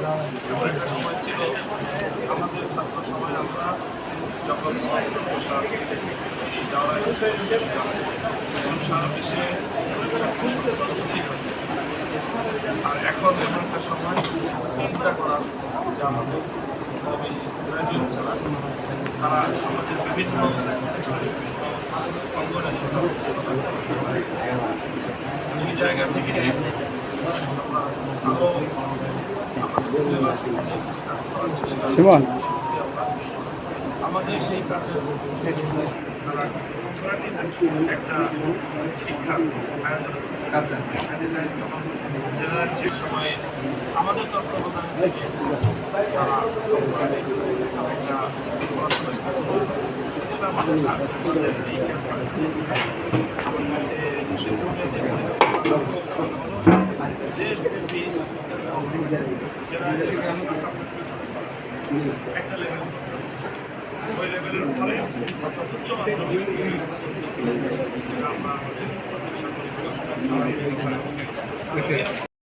এমন একটা সময় ছিল আমাদের ছাত্র সময় আমরা যখন বসা যাওয়া তখন সারা দেশে আর এখন এখনকার সময় চিন্তা করা যে আমাদের গ্রাজুয়েট যারা তারা সমাজের বিভিন্ন অঙ্গনে সেই জায়গা থেকে আমরা আরও সুমন আমাদের সেই কাজের তারা একটা শিক্ষা আয়োজন যে সময়ে আমাদের তত্ত্বাবধান থেকে তারা একটা আমাদের এই ক্যাম্পাসে দেশব্যাপী একটা লেভেল ওই লেভেলের পরে উচ্চ মাধ্যমিক আমরা আমাদের